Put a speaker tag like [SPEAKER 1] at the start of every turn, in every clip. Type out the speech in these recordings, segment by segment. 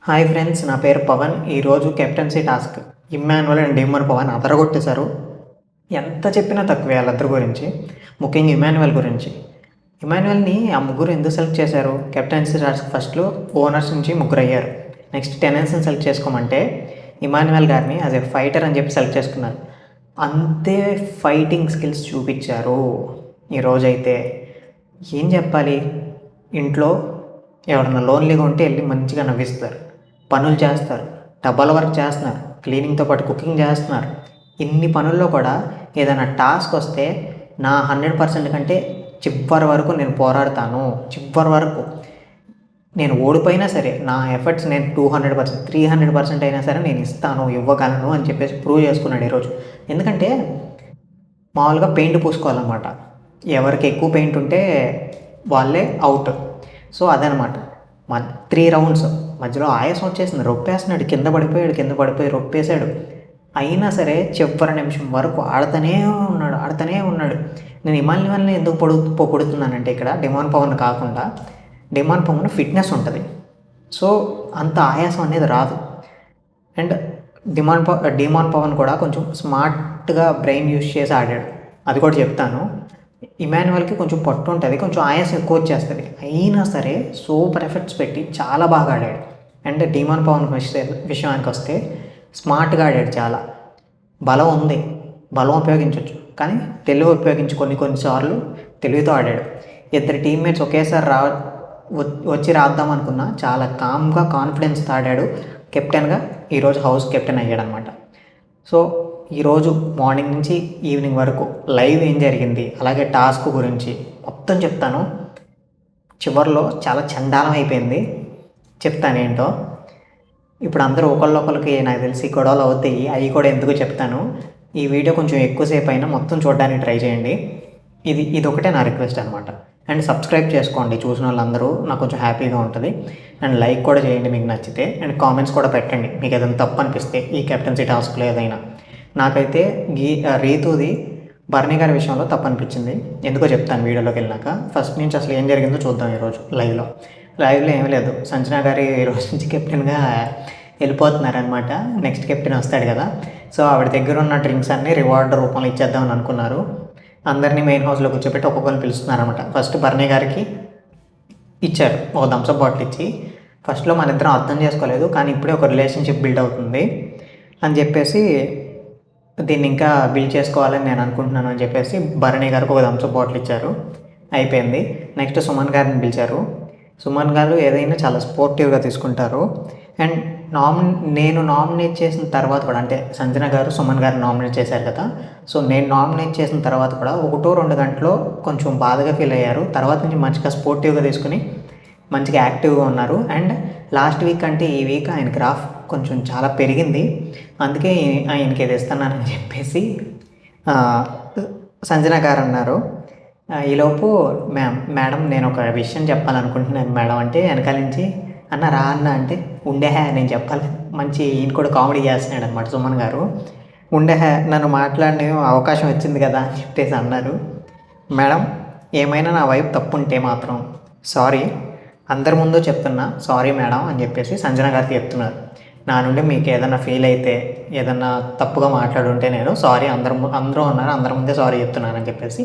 [SPEAKER 1] Hi friends, నా పేరు పవన్. ఈరోజు captaincy task Emmanuel and demon Pawan అదరగొట్టేశారు. ఎంత చెప్పినా తక్కువే వాళ్ళిద్దరి గురించి, ముఖ్యంగా ఇమ్మాన్యువల్ గురించి. ఇమ్మాన్యువల్ని ఆ ముగ్గురు ఎందుకు సెలెక్ట్ చేశారు? కెప్టెన్సీ టాస్క్ ఫస్ట్లో ఓనర్స్ నుంచి ముగ్గురు అయ్యారు. నెక్స్ట్ టెనెన్స్ని సెలెక్ట్ చేసుకోమంటే ఇమ్మాన్యువల్ గారిని యాజ్ ఎ ఫైటర్ అని చెప్పి సెలెక్ట్ చేసుకున్నారు. అంతే ఫైటింగ్ స్కిల్స్ చూపించారు. ఈరోజైతే ఏం చెప్పాలి, ఇంట్లో ఎవరన్నా లోన్లీగా ఉంటే వెళ్ళి మంచిగా నవ్విస్తారు, పనులు చేస్తారు, డబ్బాల వర్క్ చేస్తున్నారు, క్లీనింగ్తో పాటు కుకింగ్ చేస్తున్నారు. ఇన్ని పనుల్లో కూడా ఏదైనా టాస్క్ వస్తే నా 100% కంటే చివరి వరకు నేను పోరాడతాను, చివరి వరకు నేను ఓడిపోయినా సరే నా ఎఫర్ట్స్ నేను 200%, 300% అయినా సరే నేను ఇస్తాను, ఇవ్వగలను అని చెప్పేసి ప్రూవ్ చేసుకున్నాడు ఈరోజు. ఎందుకంటే మామూలుగా పెయింట్ పూసుకోవాలన్నమాట, ఎవరికి ఎక్కువ పెయింట్ ఉంటే వాళ్ళే అవుట్. సో అదనమాట. 3 రౌండ్స్ మధ్యలో ఆయాసం వచ్చేసింది, రొప్పేస్తున్నాడు, కింద పడిపోయి రొప్పేశాడు. అయినా సరే చివరి నిమిషం వరకు ఆడుతూనే ఉన్నాడు. నేను ఇమాన్యువల్ని ఎందుకు పొగుడుతున్నానంటే ఇక్కడ డిమాన్ పవన్ కాకుండా, డిమాన్ పవన్ ఫిట్నెస్ ఉంటుంది, సో అంత ఆయాసం అనేది రాదు. అండ్ డిమాన్ పవన్ కూడా కొంచెం స్మార్ట్గా బ్రెయిన్ యూజ్ చేసి ఆడాడు, అది కూడా చెప్తాను. ఇమాన్యువల్కి కొంచెం పట్టు ఉంటుంది, కొంచెం ఆయాసం ఎక్కువ వచ్చేస్తుంది. అయినా సరే సూపర్ ఎఫెక్ట్స్ పెట్టి చాలా బాగా ఆడాడు. అండ్ డిమాన్ పవన్ విషయానికి వస్తే స్మార్ట్గా ఆడాడు, చాలా బలం ఉంది, బలం ఉపయోగించవచ్చు, కానీ తెలివి ఉపయోగించి కొన్నిసార్లు తెలివితో ఆడాడు. ఇద్దరు టీమ్మేట్స్ ఒకేసారి వచ్చి రాద్దాం అనుకున్నా చాలా కామ్గా కాన్ఫిడెన్స్తో ఆడాడు. కెప్టెన్గా ఈరోజు హౌస్ కెప్టెన్ అయ్యాడనమాట. సో ఈరోజు మార్నింగ్ నుంచి ఈవినింగ్ వరకు లైవ్ ఏం జరిగింది, అలాగే టాస్క్ గురించి మొత్తం చెప్తాను. చివరిలో చాలా చండాలం అయిపోయింది, చెప్తాను ఏంటో. ఇప్పుడు అందరూ ఒకళ్ళొకరికి నాకు తెలిసి గొడవలు అవుతాయి, అవి కూడా ఎందుకు చెప్తాను. ఈ వీడియో కొంచెం ఎక్కువసేపు అయినా మొత్తం చూడడానికి ట్రై చేయండి. ఇది ఒకటే నా రిక్వెస్ట్ అనమాట. అండ్ సబ్స్క్రైబ్ చేసుకోండి, చూసిన వాళ్ళందరూ నాకు కొంచెం హ్యాపీగా ఉంటుంది. అండ్ లైక్ కూడా చేయండి మీకు నచ్చితే. అండ్ కామెంట్స్ కూడా పెట్టండి మీకు ఏదైనా తప్పు అనిపిస్తే ఈ కెప్టెన్సీ టాస్క్లో ఏదైనా. నాకైతే రీతుది బర్నీ గారి విషయంలో తప్పు అనిపించింది, ఎందుకో చెప్తాను వీడియోలోకి వెళ్ళినాక. ఫస్ట్ నుంచి అసలు ఏం జరిగిందో చూద్దాం. ఈరోజు లైవ్లో ఏమీ లేదు, సంజన గారి ఈరోజు నుంచి కెప్టెన్గా వెళ్ళిపోతున్నారనమాట. నెక్స్ట్ కెప్టెన్ వస్తాడు కదా, సో ఆవిడ దగ్గర ఉన్న డ్రింక్స్ అన్నీ రివార్డ్ రూపంలో ఇచ్చేద్దామని అనుకున్నారు. అందరినీ మెయిన్ హౌస్లో కూర్చోబెట్టి ఒక్కొక్కరిని పిలుస్తున్నారనమాట. ఫస్ట్ బర్నీ గారికి ఇచ్చారు ఒక థమ్స్అప్ బాటిల్ ఇచ్చి. ఫస్ట్లో మన ఇద్దరం అర్థం చేసుకోలేదు, కానీ ఇప్పుడే ఒక రిలేషన్షిప్ బిల్డ్ అవుతుంది అని చెప్పేసి దీన్ని ఇంకా బిల్డ్ చేసుకోవాలని నేను అనుకుంటున్నాను అని చెప్పేసి భరణి గారికి ఒక థమ్స్అప్ బాటిల్ ఇచ్చారు. అయిపోయింది. నెక్స్ట్ సుమన్ గారిని పిలిచారు. సుమన్ గారు ఏదైనా చాలా స్పోర్టివ్గా తీసుకుంటారు. అండ్ నేను నామినేట్ చేసిన తర్వాత కూడా, అంటే సంజన గారు సుమన్ గారు నామినేట్ చేశారు కదా, సో నేను నామినేట్ చేసిన తర్వాత కూడా 1-2 గంటలో కొంచెం బాధగా ఫీల్ అయ్యారు. తర్వాత నుంచి మంచిగా స్పోర్టివ్గా తీసుకుని మంచిగా యాక్టివ్గా ఉన్నారు. అండ్ లాస్ట్ వీక్ అంటే ఈ వీక్ ఆయన గ్రాఫ్ కొంచెం చాలా పెరిగింది, అందుకే ఆయనకి ఇది ఇస్తున్నానని చెప్పేసి సంజన గారు అన్నారు. ఈలోపు మేడం నేను ఒక విషయం చెప్పాలనుకుంటున్నాను మేడం అంటే, వెనకాల నుంచి అన్న రా అన్న అంటే నేను చెప్పాలి, మంచి ఈయన కూడా కామెడీ చేస్తున్నాడు అనమాట సుమన్ గారు. నన్ను మాట్లాడే అవకాశం వచ్చింది కదా అని చెప్పేసి అన్నారు. మేడం ఏమైనా నా వైపు తప్పు ఉంటే మాత్రం సారీ, అందరి ముందు చెప్తున్నా సారీ మేడం అని చెప్పేసి సంజన గారికి చెప్తున్నారు. నా నుండి మీకు ఏదైనా ఫీల్ అయితే, ఏదన్నా తప్పుగా మాట్లాడుంటే నేను సారీ, అందరూ ఉన్నారు, అందరి ముందే సారీ చెప్తున్నానని చెప్పేసి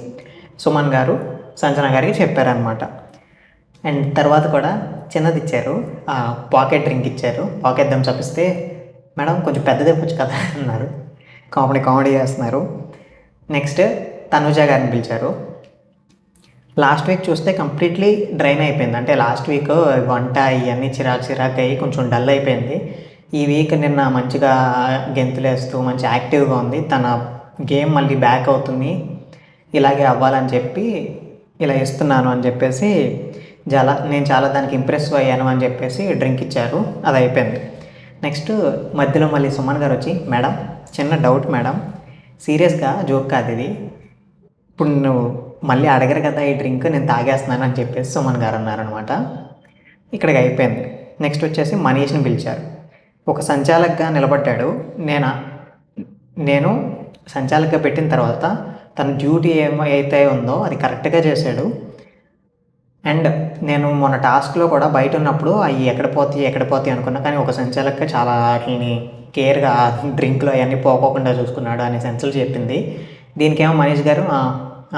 [SPEAKER 1] సుమన్ గారు సంజన గారికి చెప్పారనమాట. అండ్ తర్వాత కూడా చిన్నది ఇచ్చారు, పాకెట్ డ్రింక్ ఇచ్చారు, పాకెట్ థమ్స్అప్ ఇస్తే మేడం కొంచెం పెద్దది ఇవ్వచ్చు కదా అన్నారు. కామెడీ చేస్తున్నారు. నెక్స్ట్ తనుజ గారిని పిలిచారు. లాస్ట్ వీక్ చూస్తే కంప్లీట్లీ డ్రైన్ అయిపోయింది, అంటే లాస్ట్ వీక్ వంట ఇవన్నీ చిరాకు అయ్యి కొంచెం డల్ అయిపోయింది. ఈ వీక్ నిన్న మంచిగా గెంతులేస్తూ మంచి యాక్టివ్గా ఉంది, తన గేమ్ మళ్ళీ బ్యాక్ అవుతుంది, ఇలాగే అవ్వాలని చెప్పి ఇలా ఇస్తున్నాను అని చెప్పేసి నేను చాలా దానికి ఇంప్రెస్ అయ్యాను అని చెప్పేసి డ్రింక్ ఇచ్చారు. అది అయిపోయింది. నెక్స్ట్ మధ్యలో మళ్ళీ సుమన్ గారు వచ్చి మేడం చిన్న డౌట్ మేడం, సీరియస్గా జోక్ కాదు ఇది, ఇప్పుడు నువ్వు మళ్ళీ అడగరు కదా ఈ డ్రింక్, నేను తాగేస్తున్నాను అని చెప్పేసి సుమన్ గారు అన్నారనమాట. ఇక్కడికి అయిపోయింది. నెక్స్ట్ వచ్చేసి మనీష్ని పిలిచారు. ఒక సంచాలకుగా నిలబడ్డాడు. నేను సంచాలకుగా పెట్టిన తర్వాత తన డ్యూటీ ఏమైతే ఉందో అది కరెక్ట్గా చేశాడు. అండ్ నేను మొన్న టాస్క్లో కూడా బయట ఉన్నప్పుడు అవి ఎక్కడ పోతాయి అనుకున్నా, కానీ ఒక సంచాలక చాలా వాటిని కేర్గా డ్రింక్లో అవన్నీ పోకోకుండా చూసుకున్నాడు అనే సెన్సులు చెప్పింది. దీనికేమో మనీష్ గారు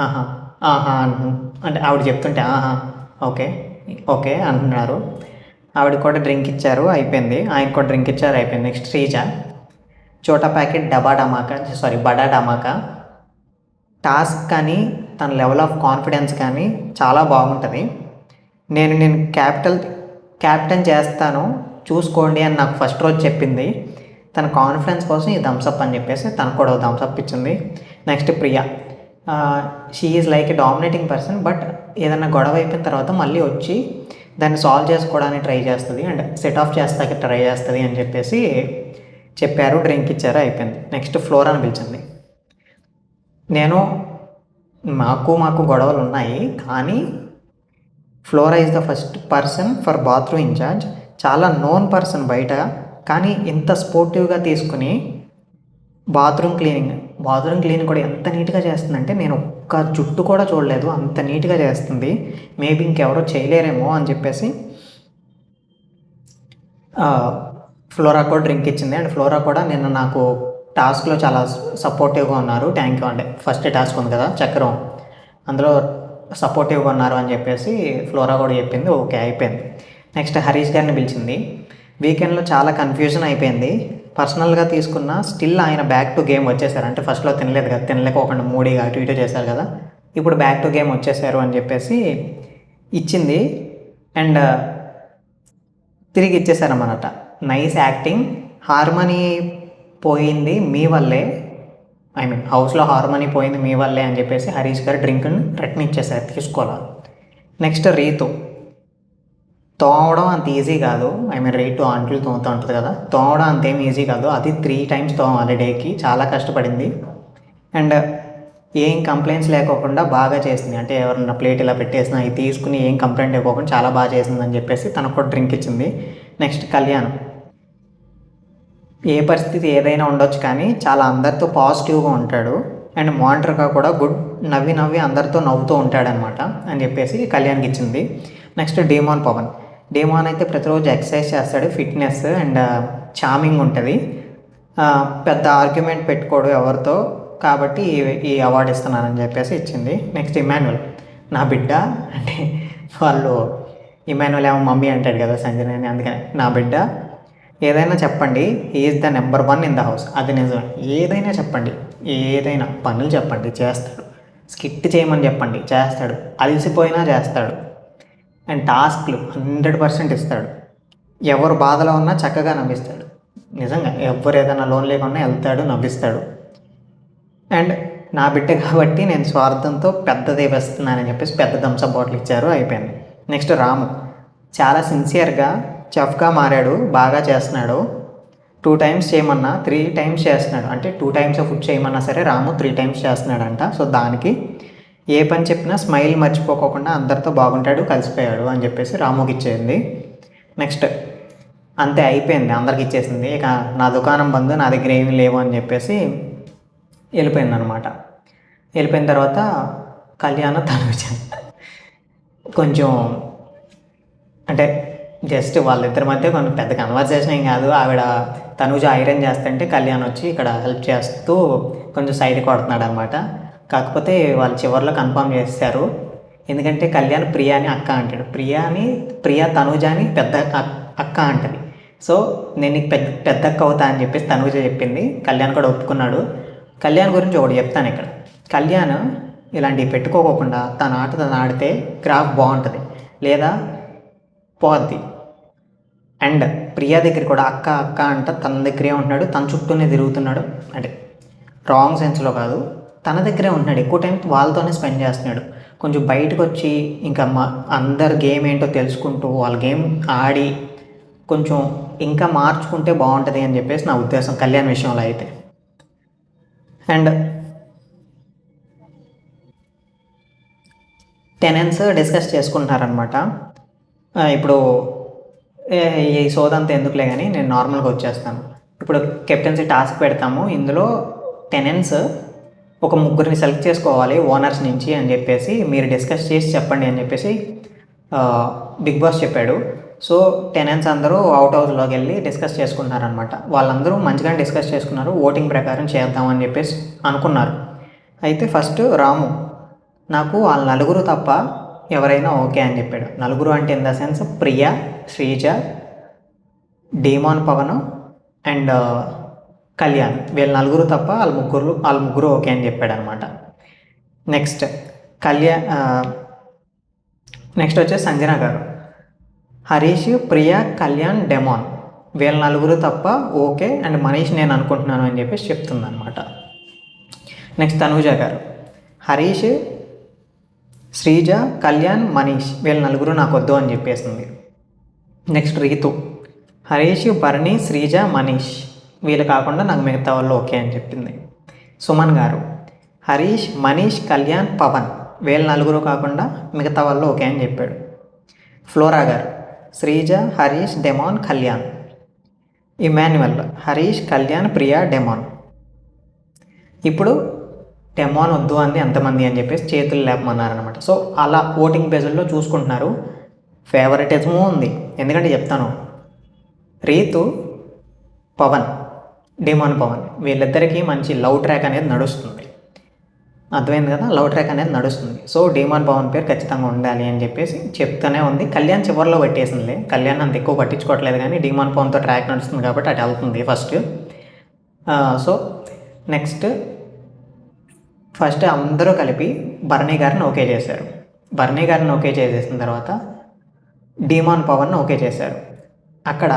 [SPEAKER 1] ఆహా ఆహా అంటే ఆవిడ చెప్తుంటే ఆహా ఓకే ఓకే అంటున్నారు. ఆవిడ కూడా డ్రింక్ ఇచ్చారు, అయిపోయింది. ఆయన కూడా డ్రింక్ ఇచ్చారు, అయిపోయింది. నెక్స్ట్ శ్రీజ చోటా ప్యాకెట్ బడా ధమాకా. టాస్క్ కానీ తన లెవెల్ ఆఫ్ కాన్ఫిడెన్స్ కానీ చాలా బాగుంటుంది. నేను క్యాప్టెన్ చేస్తాను చూసుకోండి అని నాకు ఫస్ట్ రోజు చెప్పింది. తన కాన్ఫిడెన్స్ కోసం ఈ థమ్స్అప్ అని చెప్పేసి తనకు కూడా థమ్స్అప్ ఇచ్చింది. Next Priya, she is like a dominating person, but ఏదైనా గొడవ అయిపోయిన తర్వాత మళ్ళీ వచ్చి దాన్ని సాల్వ్ చేసుకోవడానికి ట్రై చేస్తుంది అండ్ సెట్ ఆఫ్ చేస్తాకి ట్రై చేస్తుంది అని చెప్పేసి చెప్పారు. డ్రింక్ ఇచ్చారు, అయిపోయింది. నెక్స్ట్ ఫ్లోరాని పిలిచింది. నేను మాకు గొడవలు ఉన్నాయి, కానీ Flora is the first person for bathroom incharge. చాలా నోన్ పర్సన్ బయట, కానీ ఇంత స్పోర్టివ్గా తీసుకుని బాత్రూమ్ క్లీనింగ్ కూడా ఎంత నీట్గా చేస్తుందంటే నేను ఒక్క జుట్టు కూడా చూడలేదు, అంత నీట్గా చేస్తుంది. మేబీ ఇంకెవరో చేయలేరేమో అని చెప్పేసి ఫ్లోరా కూడా డ్రింక్ ఇచ్చింది. అండ్ ఫ్లోరా కూడా నిన్న నాకు టాస్క్లో చాలా సపోర్టివ్గా ఉన్నారు, థ్యాంక్ యూ అంటే ఫస్ట్ టాస్క్ ఉంది కదా చక్రం, అందులో సపోర్టివ్గా ఉన్నారు అని చెప్పేసి ఫ్లోరా కూడా చెప్పింది. ఓకే, అయిపోయింది. నెక్స్ట్ హరీష్ గారిని పిలిచింది. వీకెండ్లో చాలా కన్ఫ్యూజన్ అయిపోయింది. పర్సనల్గా తీసుకున్న స్టిల్ ఆయన బ్యాక్ టు గేమ్ వచ్చేసారు. అంటే ఫస్ట్లో తినలేదు కదా, తినలేకోకుండా మూడీగా అటు ఇటు చేశారు కదా, ఇప్పుడు బ్యాక్ టు గేమ్ వచ్చేసారు అని చెప్పేసి ఇచ్చింది. అండ్ తిరిగి ఇచ్చేసారన్నమాట. Nice acting. హార్మనీ పోయింది మీ వల్లే, హౌస్లో హార్మనీ పోయింది మీ వల్లే అని చెప్పేసి హరీష్ గారు డ్రింక్ని రిటర్న్ ఇచ్చేసారు, తీసుకోవాలి. నెక్స్ట్ రీతు, తోమడం అంత ఈజీ కాదు. రీతు అంట్లు తోముతూ ఉంటుంది కదా, తోమడం అంతేం ఈజీ కాదు. అది 3 times తోమాలి డేకి, చాలా కష్టపడింది. అండ్ ఏం కంప్లైంట్స్ లేకోకుండా బాగా చేసింది. అంటే ఎవరన్నా ప్లేట్ ఇలా పెట్టేసినా ఇది తీసుకుని ఏం కంప్లైంట్ ఇవ్వకుండా చాలా బాగా చేసిందని చెప్పేసి తనకు కూడా డ్రింక్ ఇచ్చింది. నెక్స్ట్ కళ్యాణ్, ఏ పరిస్థితి ఏదైనా ఉండొచ్చు కానీ చాలా అందరితో పాజిటివ్గా ఉంటాడు అండ్ మానిటర్గా కూడా నవ్వి అందరితో నవ్వుతూ ఉంటాడనమాట అని చెప్పేసి కళ్యాణ్కి ఇచ్చింది. నెక్స్ట్ డేమాన్ అయితే ప్రతిరోజు ఎక్సర్సైజ్ చేస్తాడు, ఫిట్నెస్ అండ్ చార్మింగ్ ఉంటుంది, పెద్ద ఆర్గ్యుమెంట్ పెట్టుకోడు ఎవరితో, కాబట్టి ఈ అవార్డు ఇస్తున్నానని చెప్పేసి ఇచ్చింది. నెక్స్ట్ ఇమాన్యుల్, నా బిడ్డ అంటే వాళ్ళు ఇమాన్యుల్ ఏమో మమ్మీ అంటాడు కదా సంజనని, అందుకని నా బిడ్డ ఏదైనా చెప్పండి, is the number 1 in the house. అది నిజమే, ఏదైనా చెప్పండి, ఏదైనా పనులు చెప్పండి చేస్తాడు, స్కిట్ చేయమని చెప్పండి చేస్తాడు, అలసిపోయినా చేస్తాడు. అండ్ టాస్క్లు 100% ఇస్తాడు. ఎవరు బాధలో ఉన్నా చక్కగా నవ్విస్తాడు. నిజంగా ఎవరు ఏదైనా లోన్ లేకుండా వెళ్తాడు, నవ్విస్తాడు. అండ్ నా బిడ్డ కాబట్టి నేను స్వార్థంతో పెద్దది వేస్తున్నానని చెప్పేసి పెద్ద థమ్స్అప్ బాటిల్ ఇచ్చారు, అయిపోయింది. నెక్స్ట్ రాము, చాలా సిన్సియర్గా చెఫ్గా మారాడు, బాగా చేస్తున్నాడు. 2 times చేయమన్నా 3 times చేస్తున్నాడు. అంటే 2 times ఫుడ్ చేయమన్నా సరే రాము 3 times చేస్తున్నాడంట. సో దానికి ఏ పని చెప్పినా స్మైల్ మర్చిపోకుండా అందరితో బాగుంటాడు, కలిసిపోయాడు అని చెప్పేసి రాముకి ఇచ్చేసింది. నెక్స్ట్ అంతే, అయిపోయింది, అందరికి ఇచ్చేసింది. ఇక నా దుకాణం బంద్, నా దగ్గర ఏమీ లేవు అని చెప్పేసి వెళ్ళిపోయింది అనమాట. వెళ్ళిపోయిన తర్వాత కళ్యాణ్ తనుజ కొంచెం అంటే జస్ట్ వాళ్ళిద్దరి మధ్య కొంచెం పెద్ద కన్వర్సేషన్ ఏం కాదు. ఆవిడ తనుజ ఐరన్ చేస్తుంటే కళ్యాణ్ వచ్చి ఇక్కడ హెల్ప్ చేస్తూ కొంచెం సైడ్ కొడుతున్నాడు అనమాట. కాకపోతే వాళ్ళు చివరిలో కన్ఫర్మ్ చేశారు, ఎందుకంటే కళ్యాణ్ ప్రియాని అక్క అంటాడు, ప్రియా తనుజాని పెద్ద అక్క అంటది. సో నేను నీకు పెద్ద అక్క అవుతా అని చెప్పేసి తనుజ చెప్పింది. కళ్యాణ్ కూడా ఒప్పుకున్నాడు. కళ్యాణ్ గురించి ఒకటి చెప్తాను ఇక్కడ. కళ్యాణ్ ఇలాంటివి పెట్టుకోకుండా తన ఆట తను ఆడితే క్రాఫ్ బాగుంటుంది, లేదా పోద్ది. అండ్ ప్రియా దగ్గర కూడా అక్క అంట తన దగ్గరే ఉంటున్నాడు, తన చుట్టూనే తిరుగుతున్నాడు. అంటే రాంగ్ సెన్స్లో కాదు, తన దగ్గరే ఉంటున్నాడు, ఎక్కువ టైం వాళ్ళతోనే స్పెండ్ చేస్తున్నాడు. కొంచెం బయటకు వచ్చి ఇంకా అందరు గేమ్ ఏంటో తెలుసుకుంటూ వాళ్ళ గేమ్ ఆడి కొంచెం ఇంకా మార్చుకుంటే బాగుంటుంది అని చెప్పేసి నా ఉద్దేశం కళ్యాణ్ విషయంలో అయితే. అండ్ టెనెన్స్ డిస్కస్ చేసుకుంటున్నారనమాట. ఇప్పుడు ఈ సోదంతా ఎందుకులే కానీ నేను నార్మల్గా వచ్చేస్తాను. ఇప్పుడు కెప్టెన్సీ టాస్క్ పెడతాము, ఇందులో టెనెన్స్ ఒక 3 సెలెక్ట్ చేసుకోవాలి ఓనర్స్ నుంచి అని చెప్పేసి మీరు డిస్కస్ చేసి చెప్పండి అని చెప్పేసి బిగ్ బాస్ చెప్పాడు. సో టెనెంట్స్ అందరూ అవుట్ హౌస్లోకి వెళ్ళి డిస్కస్ చేసుకుంటున్నారనమాట. వాళ్ళందరూ మంచిగానే డిస్కస్ చేసుకున్నారు, ఓటింగ్ ప్రకారం చేద్దామని చెప్పేసి అనుకున్నారు. అయితే ఫస్ట్ రాము నాకు వాళ్ళ నలుగురు తప్ప ఎవరైనా ఓకే అని చెప్పాడు. నలుగురు అంటే in the sense Priya, Sreeja, demon Pavan and Kalyan, వీళ్ళ నలుగురు తప్ప వాళ్ళ ముగ్గురు ఓకే అని చెప్పాడు అనమాట. నెక్స్ట్ నెక్స్ట్ వచ్చేసి సంజన గారు, హరీష్, ప్రియా, కళ్యాణ్, డెమాన్ వీళ్ళ నలుగురు తప్ప ఓకే అండ్ మనీష్ నేను అనుకుంటున్నాను అని చెప్పేసి చెప్తుంది అనమాట. నెక్స్ట్ తనూజ గారు, హరీష్, శ్రీజ, కళ్యాణ్, మనీష్ వీళ్ళ నలుగురు నాకు వద్దు అని చెప్పేసింది. నెక్స్ట్ రీతు, హరీష్, భరణి, శ్రీజ, మనీష్ వీళ్ళు కాకుండా నాకు మిగతా వాళ్ళు ఓకే అని చెప్పింది. సుమన్ గారు, హరీష్, మనీష్, కళ్యాణ్, పవన్ వీళ్ళ నలుగురు కాకుండా మిగతా వాళ్ళు ఓకే అని చెప్పాడు. ఫ్లోరా గారు, Sreeja, Harish, demon, Kalyan. Emmanuel, Harish, Kalyan, Priya, demon. ఇప్పుడు డెమాన్ వద్దు అంది ఎంతమంది అని చెప్పేసి చేతులు లేపమన్నారనమాట. సో అలా ఓటింగ్ బేస్లో చూసుకుంటున్నారు. ఫేవరెటిజము ఉంది, ఎందుకంటే చెప్తాను, రీతు, పవన్, డెమాన్ పవన్ వీళ్ళిద్దరికీ మంచి లవ్ ట్రాక్ అనేది నడుస్తుంది. అర్థమైంది కదా, లవ్ ట్రాక్ అనేది నడుస్తుంది. సో డీమాన్ పవన్ పేరు ఖచ్చితంగా ఉండాలి అని చెప్పేసి చెప్తూనే ఉంది. కళ్యాణ్ చివరిలో పట్టేసిందిలే, కళ్యాణ్ అంత ఎక్కువ పట్టించుకోవట్లేదు, కానీ డీమాన్ పవన్తో ట్రాక్ నడుస్తుంది కాబట్టి అటు వెళ్తుంది ఫస్ట్. సో ఫస్ట్ అందరూ కలిపి భరణి గారిని ఓకే చేశారు. భరణి గారిని ఓకే చేసేసిన తర్వాత డీమాన్ పవన్ ఓకే చేశారు. అక్కడ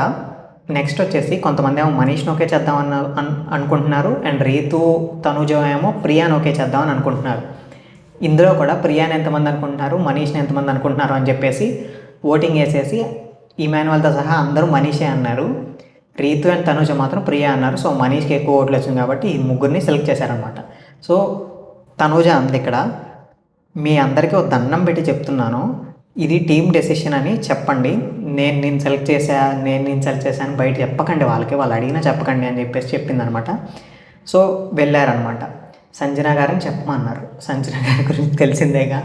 [SPEAKER 1] నెక్స్ట్ వచ్చేసి కొంతమంది ఏమో మనీష్ని ఓకే చేద్దామని అనుకుంటున్నారు, అండ్ రీతు, తనుజ ఏమో ప్రియాని ఓకే చేద్దామని అనుకుంటున్నారు. ఇందులో కూడా ప్రియాని ఎంతమంది అనుకుంటున్నారు, మనీష్ని ఎంతమంది అనుకుంటున్నారు అని చెప్పేసి ఓటింగ్ వేసేసి ఇమాన్యువల్తో సహా అందరూ మనీషే అన్నారు. రీతు అండ్ తనుజ మాత్రం ప్రియా అన్నారు. సో మనీష్కి ఎక్కువ ఓట్లు వచ్చింది కాబట్టి ఈ ముగ్గురిని సెలెక్ట్ చేశారనమాట. సో తనుజ అంది ఇక్కడ, మీ అందరికీ ఒక దండం పెట్టి చెప్తున్నాను, ఇది టీమ్ డెసిషన్ అని చెప్పండి, నేను సెలెక్ట్ చేశాను బయట చెప్పకండి, వాళ్ళు అడిగినా చెప్పకండి అని చెప్పేసి చెప్పిందనమాట. సో వెళ్ళారనమాట. సంజన గారిని చెప్పమన్నారు. సంజన గారి గురించి తెలిసిందేగా,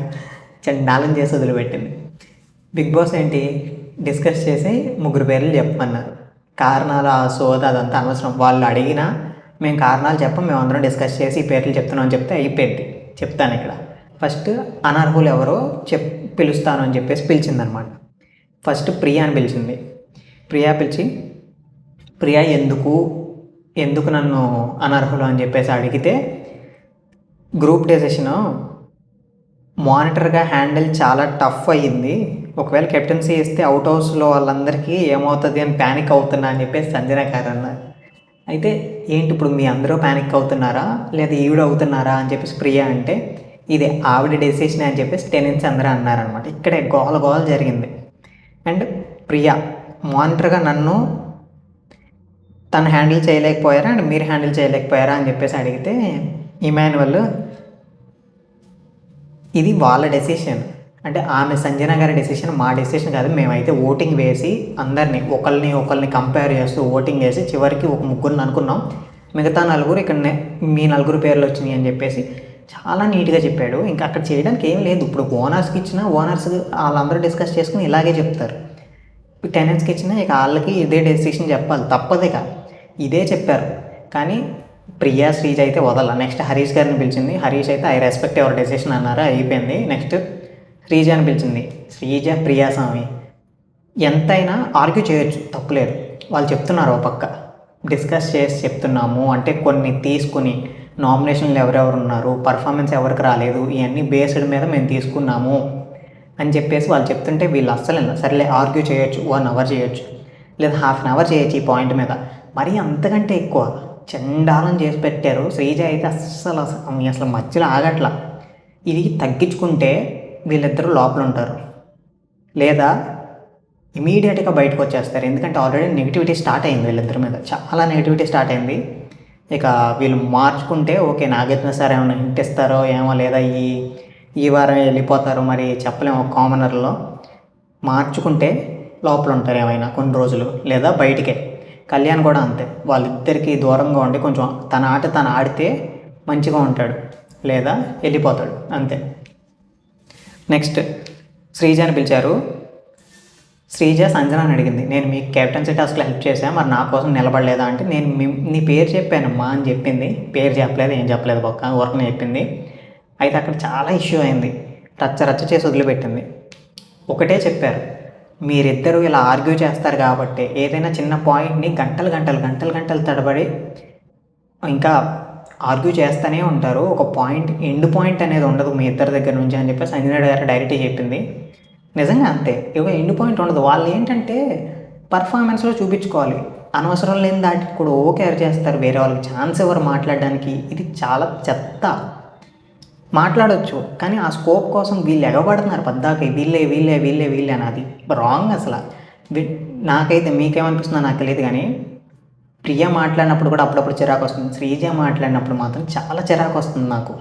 [SPEAKER 1] చండాలం చేసి వదిలిపెట్టింది. బిగ్ బాస్ ఏంటి డిస్కస్ చేసి ముగ్గురు పేర్లు చెప్పమన్నారు. కారణాలు ఆ సోద అదంతా అనవసరం. వాళ్ళు అడిగినా మేము కారణాలు చెప్పం, మేము అందరం డిస్కస్ చేసి ఈ పేర్లు చెప్తున్నాం అని చెప్తే అయిపోయింది. చెప్తాను ఇక్కడ. ఫస్ట్ అనర్హులు ఎవరో పిలుస్తాను అని చెప్పేసి పిలిచిందనమాట. ఫస్ట్ ప్రియా అని పిలిచింది. ప్రియా పిలిచి, ప్రియా ఎందుకు నన్ను అనర్హులు అని చెప్పేసి అడిగితే, గ్రూప్ డెసిషన్ మానిటర్గా హ్యాండిల్ చాలా టఫ్ అయ్యింది, ఒకవేళ కెప్టెన్సీ ఇస్తే అవుట్ హౌస్లో వాళ్ళందరికీ ఏమవుతుంది అని ప్యానిక్ అవుతున్నా అని చెప్పేసి సంజన గారు అన్నారు. అయితే ఏంటి ఇప్పుడు మీ అందరూ ప్యానిక్ అవుతున్నారా లేదా ఈవిడ అవుతున్నారా అని చెప్పేసి ప్రియా అంటే, ఇది ఆవిడ డెసిషన్ అని చెప్పేసి టెనెంట్స్ అందరూ అన్నారనమాట. ఇక్కడే గోల జరిగింది. అండ్ ప్రియా మానిటర్గా నన్ను తను హ్యాండిల్ చేయలేకపోయారా అండ్ మీరు హ్యాండిల్ చేయలేకపోయారా అని చెప్పేసి అడిగితే ఇమాన్యువల్, ఇది వాళ్ళ డెసిషన్, అంటే ఆమె సంజన గారి డెసిషన్, మా డెసిషన్ కాదు, మేమైతే ఓటింగ్ వేసి అందరినీ ఒకరిని కంపేర్ చేస్తూ ఓటింగ్ వేసి చివరికి ఒక ముగ్గురిని అనుకున్నాం, మిగతా నలుగురు ఇక్కడ మీ నలుగురు పేర్లు వచ్చినాయి అని చెప్పేసి చాలా నీట్గా చెప్పాడు. ఇంకా అక్కడ చేయడానికి ఏం లేదు. ఇప్పుడు ఓనర్స్కి ఇచ్చినా ఓనర్స్ వాళ్ళందరూ డిస్కస్ చేసుకుని ఇలాగే చెప్తారు. టెనెంట్స్కి ఇచ్చినా ఇక వాళ్ళకి ఇదే డెసిషన్ చెప్పాలి, తప్పదే కాదు, ఇదే చెప్పారు. కానీ ప్రియా, శ్రీజ అయితే వదల. నెక్స్ట్ హరీష్ గారిని పిలిచింది. హరీష్ అయితే ఐ రెస్పెక్ట్ ఎవర్ డెసిషన్ అన్నారా, అయిపోయింది. నెక్స్ట్ శ్రీజ అని పిలిచింది. శ్రీజ, ప్రియా స్వామి ఎంతైనా ఆర్గ్యూ చేయొచ్చు, తప్పులేదు. వాళ్ళు చెప్తున్నారు, ఒక పక్క డిస్కస్ చేసి చెప్తున్నాము అంటే కొన్ని తీసుకుని నామినేషన్లు ఎవరెవరు ఉన్నారు, పర్ఫార్మెన్స్ ఎవరికి రాలేదు, ఇవన్నీ బేస్డ్ మీద మేము తీసుకున్నాము అని చెప్పేసి వాళ్ళు చెప్తుంటే వీళ్ళు అస్సలు సరేలే ఆర్గ్యూ చేయొచ్చు, 1 అవర్ చేయొచ్చు లేదా ½ అన్ అవర్ చేయొచ్చు ఈ పాయింట్ మీద. మరీ అంతకంటే ఎక్కువ చండాలం చేసి పెట్టారు. శ్రీజ అయితే అసలు మధ్యలో ఆగట్లా. ఇది తగ్గించుకుంటే వీళ్ళిద్దరూ లోపల ఉంటారు లేదా ఇమీడియట్గా బయటకు వచ్చేస్తారు. ఎందుకంటే ఆల్రెడీ నెగిటివిటీ స్టార్ట్ అయింది వీళ్ళిద్దరి మీద, చాలా నెగిటివిటీ స్టార్ట్ అయింది. ఇక వీళ్ళు మార్చుకుంటే ఓకే, నాగార్జున సార్ ఏమైనా హింట్ ఇస్తారో ఏమో, లేదా ఈ వారం వెళ్ళిపోతారో మరి చెప్పలేము. కామనర్లో మార్చుకుంటే లోపల ఉంటారు ఏమైనా కొన్ని రోజులు, లేదా బయటికే. కళ్యాణ్ కూడా అంతే, వాళ్ళిద్దరికీ దూరంగా ఉండి కొంచెం తన ఆట తను ఆడితే మంచిగా ఉంటాడు, లేదా వెళ్ళిపోతాడు అంతే. నెక్స్ట్ శ్రీజని పిలిచారు. శ్రీజ సంజనాని అడిగింది, నేను మీకు కెప్టెన్సీ టాస్క్లో హెల్ప్ చేశాను, మరి నా కోసం నిలబడలేదా అంటే, నేను నీ పేరు చెప్పానమ్మా అని చెప్పింది. పేరు చెప్పలేదు, ఏం చెప్పలేదు, పక్క ఊరకనే చెప్పింది. అయితే అక్కడ చాలా ఇష్యూ అయింది, రచ్చ రచ్చ చేసి వదిలిపెట్టింది. ఒకటే చెప్పారు, మీరిద్దరూ ఇలా ఆర్గ్యూ చేస్తారు కాబట్టి ఏదైనా చిన్న పాయింట్ని గంటలు గంటలు గంటలు గంటలు తడబడి ఇంకా ఆర్గ్యూ చేస్తూనే ఉంటారు, ఒక పాయింట్ ఎండ్ పాయింట్ అనేది ఉండదు మీ ఇద్దరి దగ్గర నుంచి అని చెప్పి సంజన గారు డైరెక్ట్గా చెప్పింది. నిజంగా అంతే, ఇక ఎండ్ పాయింట్ ఉండదు. వాళ్ళు ఏంటంటే పర్ఫార్మెన్స్లో చూపించుకోవాలి, అనవసరం లేని దాటికి కూడా కేర్ చేస్తారు, వేరే వాళ్ళకి ఛాన్స్ ఇవ్వరు మాట్లాడడానికి. ఇది చాలా చెత్త. మాట్లాడవచ్చు కానీ ఆ స్కోప్ కోసం వీళ్ళు ఎగబడుతున్నారు పద్దాక, వీళ్ళే వీళ్ళే వీళ్ళే వీళ్ళే అని. అది రాంగ్ అసలు. నాకైతే మీకేమనిపిస్తుందో నాకు తెలియదు కానీ ప్రియ మాట్లాడినప్పుడు కూడా అప్పుడప్పుడు చిరాకు వస్తుంది, శ్రీజ మాట్లాడినప్పుడు మాత్రం చాలా చిరాకు వస్తుంది నాకు.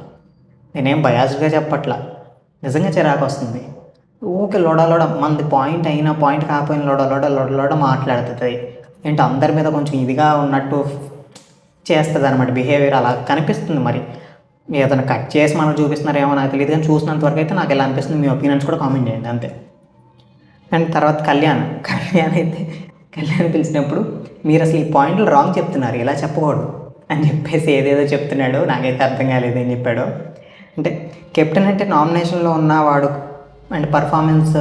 [SPEAKER 1] నేనేం బయాస్డ్గా చెప్పట్లా, నిజంగా చిరాకు వస్తుంది. ఊకే లోడ మంది పాయింట్ అయినా పాయింట్ కాకపోయినా లోడ మాట్లాడుతుంది. ఏంటి అందరి మీద కొంచెం ఇదిగా ఉన్నట్టు చేస్తుంది అనమాట బిహేవియర్, అలా కనిపిస్తుంది. మరి ఏదైనా కట్ చేసి మనం చూపిస్తున్నారేమో నాకు తెలియదు కానీ చూసినంత వరకు అయితే నాకు ఎలా అనిపిస్తుంది, మీ ఒపీనియన్స్ కూడా కామెంట్ చేయండి అంతే. అండ్ తర్వాత కళ్యాణ్ అయితే కళ్యాణ్ పిలిచినప్పుడు, మీరు అసలు ఈ పాయింట్లు రాంగ్ చెప్తున్నారు, ఇలా చెప్పకూడదు అని చెప్పేసి ఏదేదో చెప్తున్నాడు, నాకైతే అర్థం కాలేదు ఏం చెప్పాడు. అంటే కెప్టెన్ అంటే నామినేషన్లో ఉన్నవాడు అండ్ పర్ఫార్మెన్స్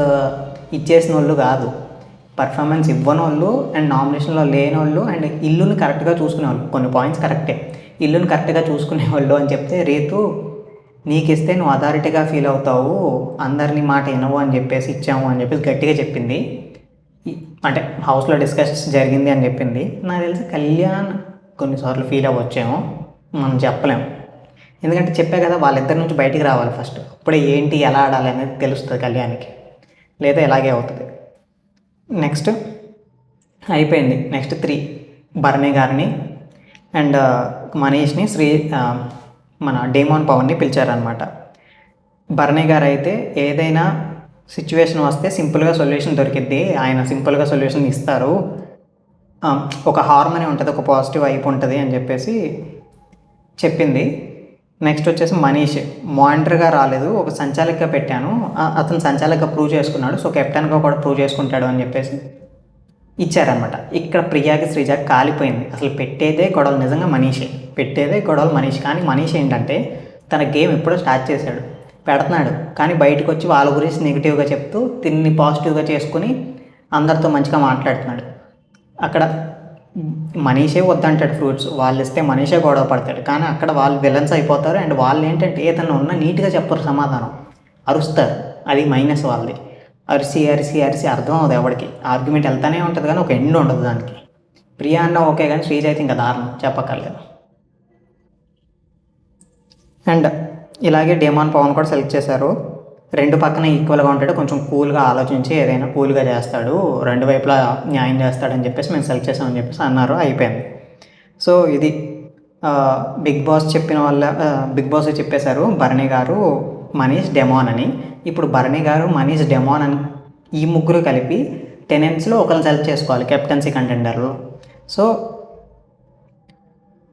[SPEAKER 1] ఇచ్చేసిన వాళ్ళు కాదు, పర్ఫార్మెన్స్ ఇవ్వని వాళ్ళు అండ్ నామినేషన్లో లేని వాళ్ళు అండ్ ఇల్లుని కరెక్ట్గా చూసుకునేవాళ్ళు. కొన్ని పాయింట్స్ కరెక్టే, ఇల్లుని కరెక్ట్గా చూసుకునేవాళ్ళు అని చెప్తే, రీతు నీకు ఇస్తే నువ్వు అథారిటీగా ఫీల్ అవుతావు, అందరినీ మాట వినవు అని చెప్పేసి ఇచ్చాము అని చెప్పేసి గట్టిగా చెప్పింది. అంటే హౌస్లో డిస్కషన్స్ జరిగింది అని చెప్పింది. నాకు తెలిసి కళ్యాణ్ కొన్నిసార్లు ఫీల్ అవ్వచ్చేమో, మనం చెప్పలేము. ఎందుకంటే చెప్పే కదా, వాళ్ళిద్దరి నుంచి బయటికి రావాలి ఫస్ట్, అప్పుడే ఏంటి ఎలా ఆడాలి అనేది తెలుస్తుంది కళ్యాణ్కి, లేదా ఇలాగే అవుతుంది. నెక్స్ట్ అయిపోయింది. నెక్స్ట్ 3 భరణి గారిని అండ్ మనీష్ని మన డేమోన్ పవన్ని పిలిచారనమాట. భరణి గారు అయితే ఏదైనా సిచ్యువేషన్ వస్తే సింపుల్గా సొల్యూషన్ దొరికిద్ది, ఆయన సింపుల్గా సొల్యూషన్ ఇస్తారు, ఒక హార్మనీ ఉంటుంది, ఒక పాజిటివ్ వైపు ఉంటుంది అని చెప్పేసి చెప్పింది. నెక్స్ట్ వచ్చేసి మనీష్ మానిటర్గా రాలేదు, ఒక సంచాలకుగా పెట్టాను, అతను సంచాలకుగా ప్రూవ్ చేసుకున్నాడు, సో కెప్టెన్గా కూడా ప్రూవ్ చేసుకుంటాడు అని చెప్పేసి ఇచ్చారనమాట. ఇక్కడ ప్రియాకి శ్రీజాకి కాలిపోయింది. అసలు పెట్టేదే గొడవలు నిజంగా మనీషే, పెట్టేదే గొడవలు మనీష్. కానీ మనీష్ ఏంటంటే తన గేమ్ ఎప్పుడో స్టార్ట్ చేశాడు, పెడుతున్నాడు, కానీ బయటకు వచ్చి వాళ్ళ గురించి నెగిటివ్గా చెప్తూ తిన్ని పాజిటివ్గా చేసుకుని అందరితో మంచిగా మాట్లాడుతున్నాడు. అక్కడ మనీషే వద్దంటాడు ఫ్రూట్స్, వాళ్ళు ఇస్తే మనీషే గొడవ పడతాడు, కానీ అక్కడ వాళ్ళు విలన్స్ అయిపోతారు. అండ్ వాళ్ళు ఏంటంటే ఏదన్నా ఉన్నా నీట్గా చెప్పరు, సమాధానం అరుస్తారు, అది మైనస్ వాళ్ళది. అరిసి అరిసి అరిసి అర్థం అవుతుంది ఎవరికి, ఆర్గ్యుమెంట్ వెళ్తానే ఉంటుంది కానీ ఒక ఎండ్ ఉండదు దానికి. ప్రియా అన్న ఓకే కానీ శ్రీజ అయితే ఇంకా దారుణం చెప్పక్కర్లేదు. అండ్ ఇలాగే డేమాన్ పవన్ కూడా సెలెక్ట్ చేశారు. రెండు పక్కన ఈక్వల్గా ఉంటాడు, కొంచెం కూల్గా ఆలోచించి ఏదైనా కూల్గా చేస్తాడు, రెండు వైపులా న్యాయం చేస్తాడని చెప్పేసి మేము సెలెక్ట్ చేసామని చెప్పేసి అన్నారు. అయిపోయింది. సో ఇది బిగ్ బాస్ బిగ్ బాస్ చెప్పేశారు భరణి గారు, మనీష్, డెమాన్ అని. ఇప్పుడు భరణి గారు, మనీష్, డెమాన్ అని ఈ ముగ్గురు కలిపి టెనెన్స్లో ఒకరిని సెలెక్ట్ చేసుకోవాలి కెప్టెన్సీ కంటెండర్లు. సో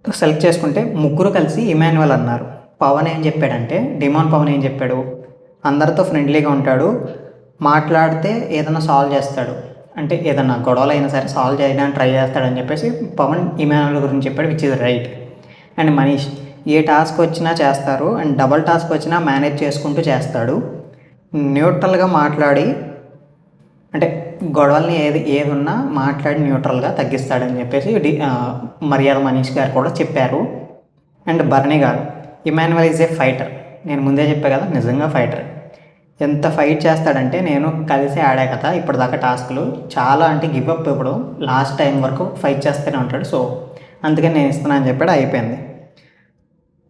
[SPEAKER 1] సెలెక్ట్ చేసుకుంటే ముగ్గురు కలిసి ఇమాన్యువల్ అన్నారు. పవన్ ఏం చెప్పాడంటే, డెమాన్ పవన్ ఏం చెప్పాడు, అందరితో ఫ్రెండ్లీగా ఉంటాడు, మాట్లాడితే ఏదైనా సాల్వ్ చేస్తాడు, అంటే ఏదన్నా గొడవలు అయినా సరే సాల్వ్ చేయడానికి ట్రై చేస్తాడని చెప్పేసి పవన్ ఇమాన్యువల్ గురించి చెప్పాడు, which is right. And Manish A task వచ్చినా చేస్తారు అండ్ డబల్ టాస్క్ వచ్చినా మేనేజ్ చేసుకుంటూ చేస్తాడు, న్యూట్రల్గా మాట్లాడి అంటే గొడవల్ని ఏది ఉన్నా మాట్లాడి న్యూట్రల్గా తగ్గిస్తాడని చెప్పేసి మర్యాద మనీష్ గారు కూడా చెప్పారు. And Bharani garu, Emmanuel is a fighter, నేను ముందే చెప్పా కదా నిజంగా ఫైటర్, ఎంత ఫైట్ చేస్తాడంటే నేను కలిసి ఆడా కదా ఇప్పటిదాకా టాస్క్లు చాలా, అంటే గివప్ ఇప్పుడు లాస్ట్ టైం వరకు ఫైట్ చేస్తూనే ఉంటాడు, సో అందుకని నేను ఇస్తున్నాను అని చెప్పాడు. అయిపోయింది.